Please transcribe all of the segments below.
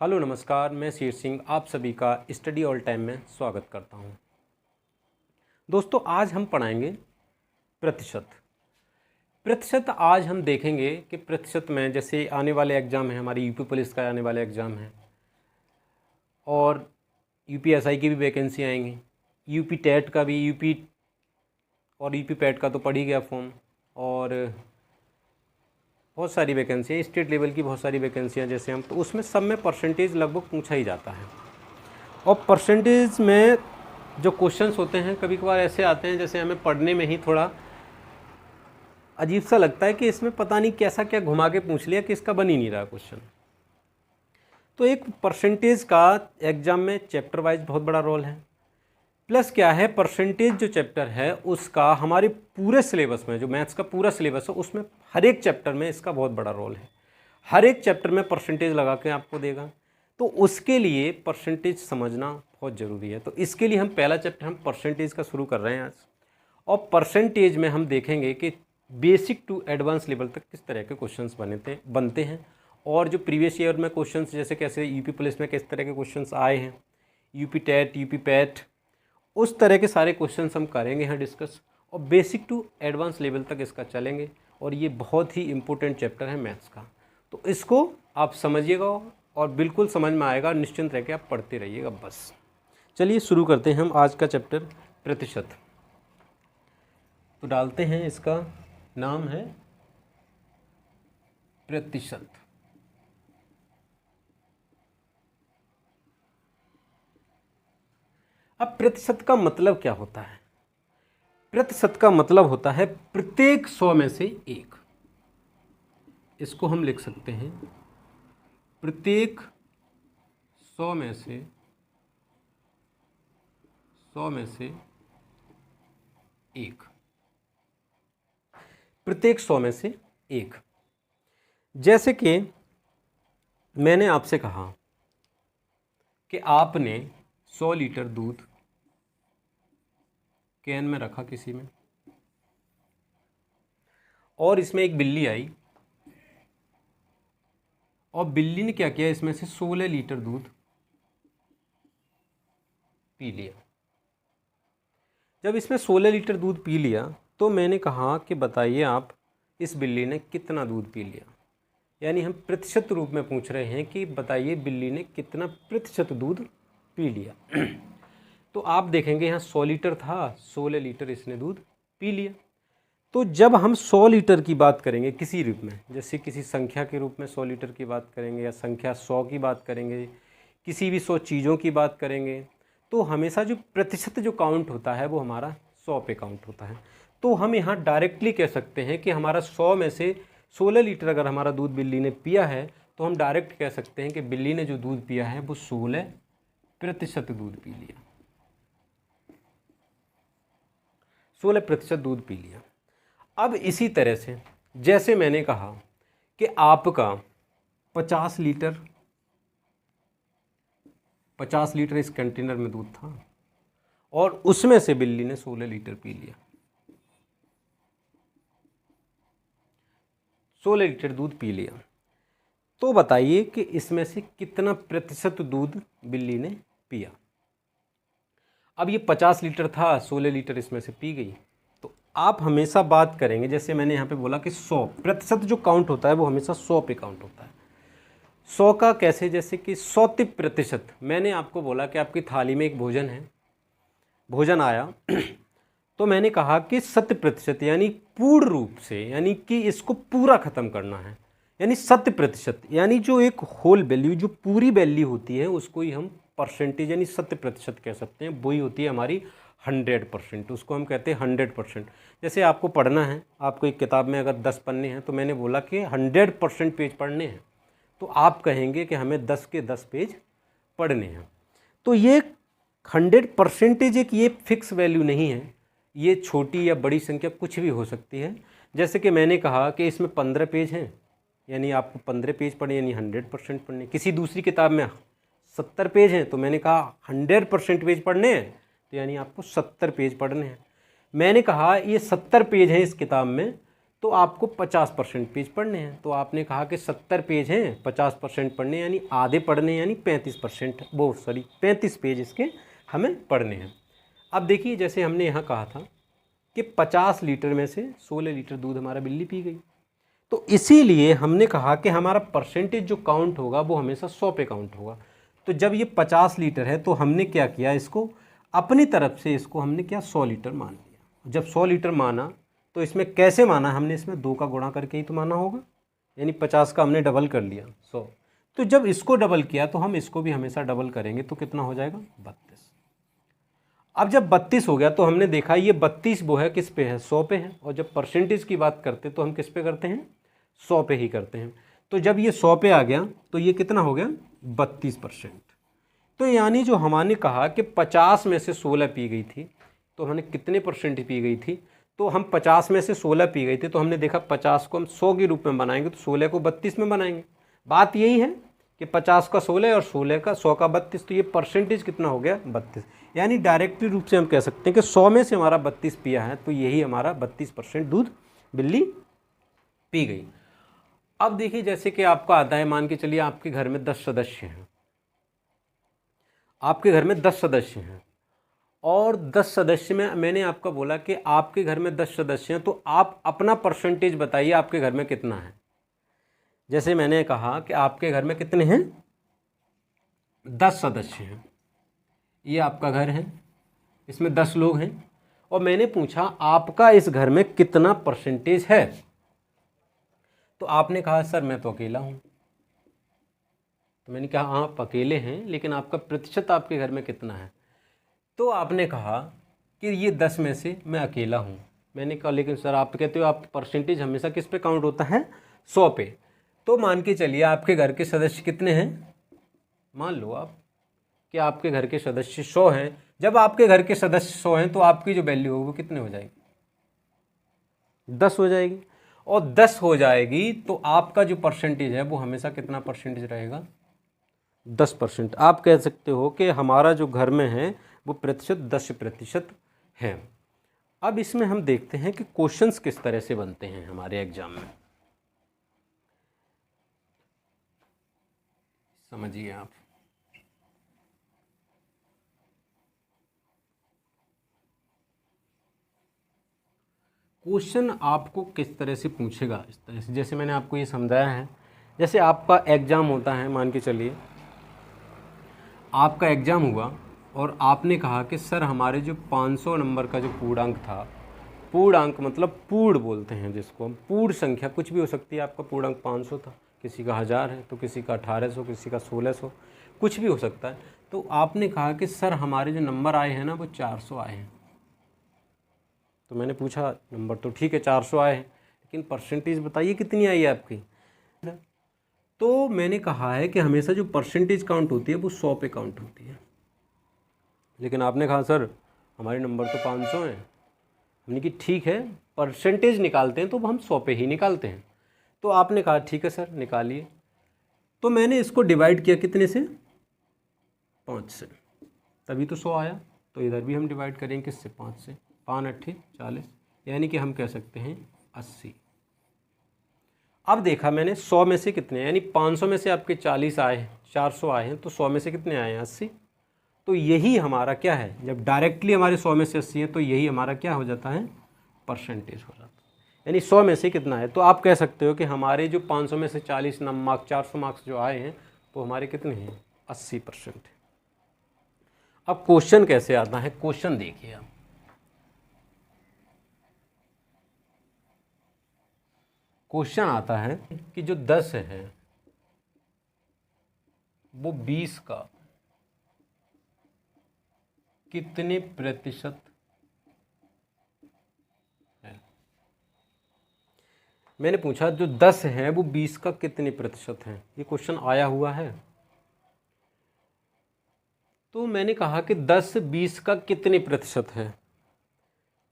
Hello नमस्कार, मैं शेर सिंह आप सभी का स्टडी ऑल टाइम में स्वागत करता हूं। दोस्तों, आज हम पढ़ाएंगे प्रतिशत। प्रतिशत आज हम देखेंगे कि प्रतिशत में जैसे आने वाले एग्ज़ाम है, हमारी यूपी पुलिस का आने वाले एग्ज़ाम है और यूपीएसआई की भी वैकेंसी आएंगी, यूपी टेट का भी, यूपी और यूपी पैट का तो पड़ ही गया फॉर्म, और बहुत सारी वैकेंसियाँ स्टेट लेवल की, बहुत सारी वैकेंसियाँ जैसे हम, तो उसमें सब में परसेंटेज लगभग पूछा ही जाता है। और परसेंटेज में जो क्वेश्चंस होते हैं कभी कभार ऐसे आते हैं जैसे हमें पढ़ने में ही थोड़ा अजीब सा लगता है कि इसमें पता नहीं कैसा क्या घुमा के पूछ लिया कि इसका बन ही नहीं रहा क्वेश्चन। तो एक परसेंटेज का एग्ज़ाम में चैप्टर वाइज बहुत बड़ा रोल है, प्लस क्या है, परसेंटेज जो चैप्टर है उसका हमारे पूरे सिलेबस में, जो मैथ्स का पूरा सिलेबस है उसमें हर एक चैप्टर में इसका बहुत बड़ा रोल है। हर एक चैप्टर में परसेंटेज लगा के आपको देगा, तो उसके लिए परसेंटेज समझना बहुत ज़रूरी है। तो इसके लिए हम पहला चैप्टर हम परसेंटेज का शुरू कर रहे हैं आज, और परसेंटेज में हम देखेंगे कि बेसिक टू एडवांस लेवल तक किस तरह के क्वेश्चंस बनते हैं, और जो प्रीवियस ईयर में क्वेश्चंस जैसे कैसे यूपी पुलिस में किस तरह के क्वेश्चंस आए हैं, यूपी टेट, यूपी पैट, उस तरह के सारे क्वेश्चंस हम करेंगे यहाँ डिस्कस, और बेसिक टू एडवांस लेवल तक इसका चलेंगे। और ये बहुत ही इम्पोर्टेंट चैप्टर है मैथ्स का, तो इसको आप समझिएगा और बिल्कुल समझ में आएगा, निश्चिंत रह के आप पढ़ते रहिएगा बस। चलिए शुरू करते हैं हम आज का चैप्टर प्रतिशत। तो डालते हैं, इसका नाम है प्रतिशत। अब प्रतिशत का मतलब क्या होता है? प्रतिशत का मतलब होता है प्रत्येक 100 में से एक। इसको हम लिख सकते हैं प्रत्येक 100 में से 1। प्रत्येक 100 में से एक। जैसे कि मैंने आपसे कहा कि आपने 100 लीटर दूध कैन में रखा किसी में, और इसमें एक बिल्ली आई और बिल्ली ने क्या किया, इसमें से 16 लीटर दूध पी लिया। जब इसमें 16 लीटर दूध पी लिया तो मैंने कहा कि बताइए आप, इस बिल्ली ने कितना दूध पी लिया। यानी हम प्रतिशत रूप में पूछ रहे हैं कि बताइए बिल्ली ने कितना प्रतिशत दूध पी लिया। तो आप देखेंगे यहाँ 100 लीटर था, 16 लीटर इसने दूध पी लिया। तो जब हम 100 लीटर की बात करेंगे किसी रूप में, जैसे किसी संख्या के रूप में 100 लीटर की बात करेंगे, या संख्या 100 की बात करेंगे, किसी भी 100 चीज़ों की बात करेंगे, तो हमेशा जो प्रतिशत जो काउंट होता है वो हमारा 100 पे काउंट होता है। तो हम यहाँ डायरेक्टली कह सकते हैं कि हमारा 100 में से 16 लीटर अगर हमारा दूध बिल्ली ने पिया है, तो हम डायरेक्ट कह सकते हैं कि बिल्ली ने जो दूध पिया है वो 16% दूध पी लिया, 16% दूध पी लिया। अब इसी तरह से जैसे मैंने कहा कि आपका 50 लीटर इस कंटेनर में दूध था और उसमें से बिल्ली ने 16 लीटर पी लिया, 16 लीटर दूध पी लिया। तो बताइए कि इसमें से कितना प्रतिशत दूध बिल्ली ने पिया। अब ये 50 लीटर था, 16 लीटर इसमें से पी गई। तो आप हमेशा बात करेंगे, जैसे मैंने यहाँ पे बोला कि 100% जो काउंट होता है वो हमेशा 100 पे काउंट होता है। 100 का कैसे, जैसे कि 100%। मैंने आपको बोला कि आपकी थाली में एक भोजन है, भोजन आया तो मैंने कहा कि 100%, यानी पूर्ण रूप से, यानी कि इसको पूरा ख़त्म करना है, यानी 100%, यानी जो एक होल वैल्यू, जो पूरी वैल्यू होती है उसको ही हम परसेंटेज यानी 100% कह सकते हैं। वही होती है हमारी 100%, उसको हम कहते हैं 100%। जैसे आपको पढ़ना है, आपको एक किताब में अगर 10 पन्ने हैं तो मैंने बोला कि 100% पेज पढ़ने हैं, तो आप कहेंगे कि हमें 10 के 10 पेज पढ़ने हैं। तो ये 100% एक ये फिक्स वैल्यू नहीं है, ये छोटी या बड़ी संख्या कुछ भी हो सकती है। जैसे कि मैंने कहा कि इसमें 15 पेज हैं, यानी आपको 15 पेज पढ़े, यानी 100% पढ़ने। किसी दूसरी किताब में 70 पेज हैं तो मैंने कहा 100% पेज पढ़ने हैं, तो यानी आपको 70 पेज पढ़ने हैं। मैंने कहा ये 70 पेज हैं इस किताब में, तो आपको 50% पेज पढ़ने हैं। तो आपने कहा कि 70 पेज हैं, 50% पढ़ने यानी आधे पढ़ने यानी 35 पेज इसके हमें पढ़ने हैं। अब देखिए जैसे हमने यहाँ कहा था कि 50 लीटर में से 16 लीटर दूध हमारा बिल्ली पी गई, तो इसीलिए हमने कहा कि हमारा परसेंटेज जो काउंट होगा वो हमेशा 100 पे काउंट होगा। तो जब ये 50 लीटर है तो हमने क्या किया, इसको अपनी तरफ से इसको हमने क्या 100 लीटर मान लिया। जब 100 लीटर माना तो इसमें कैसे माना, हमने इसमें 2 का गुणा करके ही तो माना होगा, यानी 50 का हमने डबल कर लिया 100। तो जब इसको डबल किया तो हम इसको भी हमेशा डबल करेंगे, तो कितना हो जाएगा 32। अब जब 32 हो गया तो हमने देखा ये 32 वो है किस पे है, 100 पे है। और जब परसेंटेज की बात करते तो हम किस पे करते हैं, 100 पे ही करते हैं। तो जब ये 100 पे आ गया तो ये कितना हो गया 32%। तो यानी जो हमने कहा कि 50 में से 16 पी गई थी, तो हमने कितने परसेंट पी गई थी, तो हम 50 में से 16 पी गई थी, तो हमने देखा 50 को हम 100 के रूप में बनाएंगे तो 16 को 32 में बनाएंगे। बात यही है कि 50 का 16 और 16 का 100 का 32, तो ये परसेंटेज कितना हो गया 32। यानी डायरेक्टली रूप से हम कह सकते हैं कि 100 में से हमारा 32 पिया है, तो यही हमारा 32% दूध बिल्ली पी गई। अब देखिए जैसे कि आपका आता है, मान के चलिए आपके घर में 10 सदस्य हैं, आपके घर में 10 सदस्य हैं और 10 सदस्य में मैंने आपका बोला कि आपके घर में 10 सदस्य हैं, तो आप अपना परसेंटेज बताइए आपके घर में कितना है। जैसे मैंने कहा कि आपके घर में कितने हैं, 10 सदस्य हैं, ये आपका घर है, इसमें 10 लोग हैं, और मैंने पूछा आपका इस घर में कितना परसेंटेज है। तो आपने कहा सर मैं तो अकेला हूँ। तो मैंने कहा आप अकेले हैं, लेकिन आपका प्रतिशत आपके घर में कितना है। तो आपने कहा कि ये 10 में से मैं अकेला हूँ। मैंने कहा लेकिन सर आप कहते हो आप परसेंटेज हमेशा किस पे काउंट होता है, 100 पे। तो मान के चलिए आपके घर के सदस्य कितने हैं, मान लो आप कि आपके घर के सदस्य 100 हैं। जब आपके घर के सदस्य 100 हैं तो आपकी जो वैल्यू होगी वो कितने हो जाएगी, 10 हो जाएगी। और 10 हो जाएगी तो आपका जो परसेंटेज है वो हमेशा कितना परसेंटेज रहेगा, 10%। आप कह सकते हो कि हमारा जो घर में है वो प्रतिशत 10% है। अब इसमें हम देखते हैं कि क्वेश्चंस किस तरह से बनते हैं हमारे एग्जाम में, समझिए आप। क्वेश्चन आपको किस तरह से पूछेगा, इस तरह से जैसे मैंने आपको ये समझाया है। जैसे आपका एग्ज़ाम होता है, मान के चलिए आपका एग्ज़ाम हुआ और आपने कहा कि सर हमारे जो 500 नंबर का जो पूर्णांक था, पूर्णांक मतलब पूर्ण बोलते हैं जिसको हम, पूर्ण संख्या कुछ भी हो सकती है, आपका पूर्णांक 500 था, किसी का 1000 है, तो किसी का 1800, किसी का 1600, कुछ भी हो सकता है। तो आपने कहा कि सर हमारे जो नंबर आए हैं ना वो 400 आए हैं। तो मैंने पूछा नंबर तो ठीक है 400 आए हैं, लेकिन परसेंटेज बताइए कितनी आई है आपकी। तो मैंने कहा है कि हमेशा जो परसेंटेज काउंट होती है वो 100 पे काउंट होती है। लेकिन आपने कहा सर हमारे नंबर तो 500 हैं। हमने कि ठीक है परसेंटेज निकालते हैं तो हम 100 पे ही निकालते हैं। तो आपने कहा ठीक है सर निकालिए। तो मैंने इसको डिवाइड किया कितने से, 5 से, तभी तो 100 आया। तो इधर भी हम डिवाइड करेंगे किससे, 5 से, 5 8 40, यानी कि हम कह सकते हैं 80। अब देखा मैंने 100 में से कितने, यानी 500 में से आपके 40 आए हैं, 400 आए हैं, तो 100 में से कितने आए हैं, 80। तो यही हमारा क्या है, जब डायरेक्टली हमारे 100 में से 80 है तो यही हमारा क्या हो जाता है, परसेंटेज हो जाता है। यानी 100 में से कितना है, तो आप कह सकते हो कि हमारे जो 500 में से 40 मार्क्स, 400 मार्क्स जो आए हैं वो हमारे कितने हैं, 80% है। अब क्वेश्चन कैसे आता है, क्वेश्चन देखिए आप। क्वेश्चन आता है कि जो 10 है वो 20 का कितने प्रतिशत है। मैंने पूछा जो 10 है वो 20 का कितने प्रतिशत है, ये क्वेश्चन आया हुआ है। तो मैंने कहा कि 10 20 का कितने प्रतिशत है।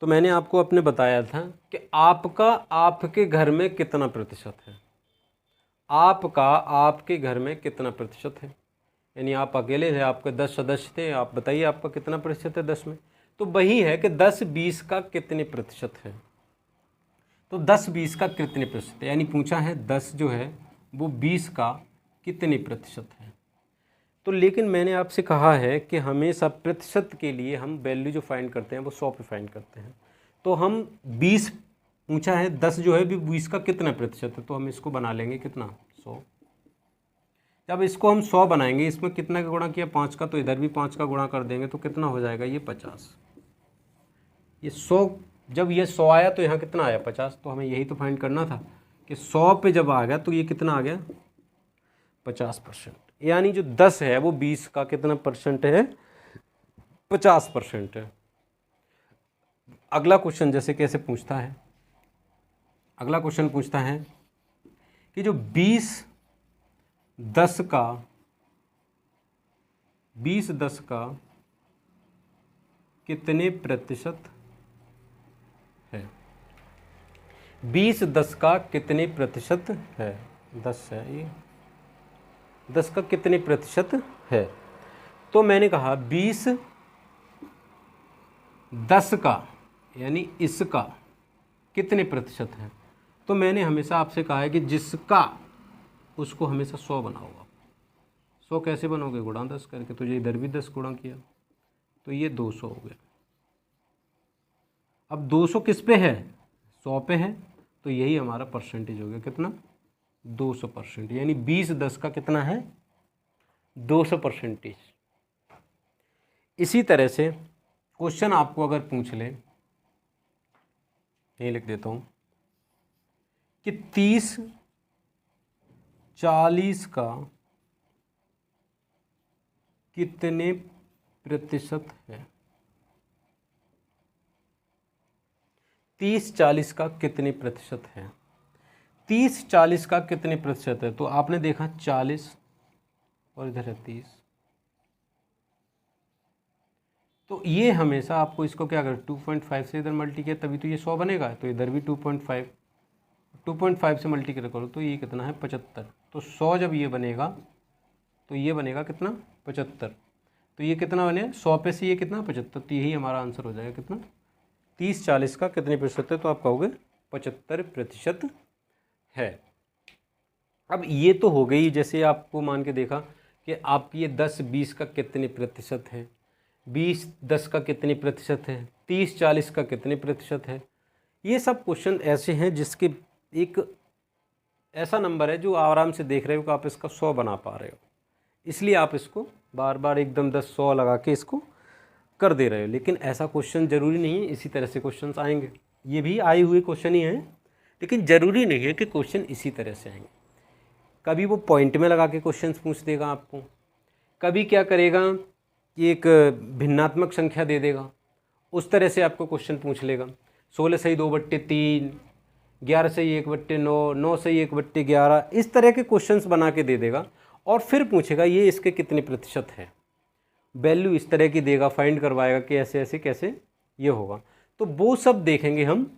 तो मैंने आपको अपने बताया था कि आपका आपके घर में कितना प्रतिशत है, आपका आपके घर में कितना प्रतिशत है। यानी आप अकेले थे, आपके 10 सदस्य थे, आप बताइए आपका कितना प्रतिशत है 10 में। तो वही है कि 10 20 का कितने प्रतिशत है। तो 10 20 का कितने प्रतिशत है, यानी पूछा है 10 जो है वो 20 का कितने प्रतिशत है। तो लेकिन मैंने आपसे कहा है कि हमेशा प्रतिशत के लिए हम वैल्यू जो फाइंड करते हैं वो 100 पे फाइंड करते हैं। तो हम 20 पूछा है, 10 जो है भी 20 का कितना प्रतिशत है, तो हम इसको बना लेंगे कितना 100। जब इसको हम 100 बनाएंगे, इसमें कितना का गुणा किया 5 का, तो इधर भी 5 का गुणा कर देंगे तो कितना हो जाएगा ये 50। ये 100 जब ये 100 आया तो यहाँ कितना आया 50। तो हमें यही तो फाइंड करना था कि 100 पे जब आ गया तो ये कितना आ गया 50%। यानी जो 10 है वो 20 का कितना परसेंट है 50% है। अगला क्वेश्चन जैसे कैसे पूछता है, अगला क्वेश्चन पूछता है कि जो 20 10 का कितने प्रतिशत है। 20 10 का कितने प्रतिशत है, 10 है ये, 10 का कितने प्रतिशत है। तो मैंने कहा 20 10 का यानी इसका कितने प्रतिशत है। तो मैंने हमेशा आपसे कहा है कि जिसका उसको हमेशा 100 बनाओगे। 100 कैसे बनोगे, गुणा 10 करके। तो ये इधर भी 10 गुणा किया तो ये 200 हो गया। अब 200 किस पे है, 100 पे है, तो यही हमारा परसेंटेज हो गया कितना 200%। यानी 20 10 का कितना है 200%। इसी तरह से क्वेश्चन आपको अगर पूछ ले, यही लिख देता हूं कि 30 40 का कितने प्रतिशत है। 30 40 का कितने प्रतिशत है। 30 40 का कितने प्रतिशत है, तो आपने देखा 40 और इधर है 30, तो ये हमेशा आपको इसको क्या कर 2.5 से इधर मल्टी किया तभी तो ये 100 बनेगा। तो इधर भी 2.5 से मल्टी करो तो ये कितना है 75। तो 100 जब ये बनेगा तो ये बनेगा कितना 75। तो ये कितना बने 100 पे से ये कितना 75। तो यही हमारा आंसर हो जाएगा कितना 30 40 का कितने प्रतिशत है, तो आप कहोगे 75% है। अब ये तो हो गई, जैसे आपको मान के देखा कि आप ये 10 20 का कितने प्रतिशत है, 20 10 का कितने प्रतिशत है, 30 40 का कितने प्रतिशत है। ये सब क्वेश्चन ऐसे हैं जिसके एक ऐसा नंबर है जो आराम से देख रहे हो कि आप इसका 100 बना पा रहे हो, इसलिए आप इसको बार बार एकदम 10 100 लगा के इसको कर दे रहे हो। लेकिन ऐसा क्वेश्चन ज़रूरी नहीं है इसी तरह से क्वेश्चंस आएंगे, ये भी आए हुए क्वेश्चन ही हैं, लेकिन ज़रूरी नहीं है कि क्वेश्चन इसी तरह से आएंगे। कभी वो पॉइंट में लगा के क्वेश्चंस पूछ देगा आपको, कभी क्या करेगा कि एक भिन्नात्मक संख्या दे देगा, उस तरह से आपको क्वेश्चन पूछ लेगा। 16 सही 2/3, 11 सही 1/9, 9 सही 1/11, इस तरह के क्वेश्चंस बना के दे देगा और फिर पूछेगा ये इसके कितने प्रतिशत है। वैल्यू इस तरह की देगा, फाइंड करवाएगा कि ऐसे ऐसे कैसे ये होगा। तो वो सब देखेंगे हम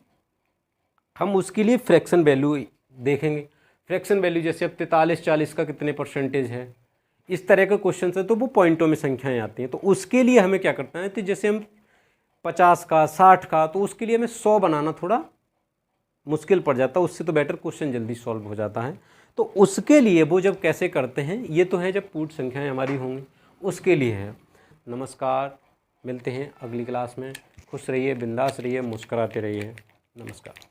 उसके लिए फ्रैक्शन वैल्यू देखेंगे। फ्रैक्शन वैल्यू जैसे अब 43 40 का कितने परसेंटेज है, इस तरह के क्वेश्चन है तो वो पॉइंटों में संख्याएं आती हैं। तो उसके लिए हमें क्या करना है, तो जैसे हम 50 का 60 का, तो उसके लिए हमें 100 बनाना थोड़ा मुश्किल पड़ जाता है, उससे तो बेटर क्वेश्चन जल्दी सॉल्व हो जाता है। तो उसके लिए वो जब कैसे करते हैं, ये तो है जब पूर्ण संख्याएं हमारी होंगी, उसके लिए है। नमस्कार, मिलते हैं अगली क्लास में। खुश रहिए, बिंदास रहिए, मुस्कुराते रहिए। नमस्कार।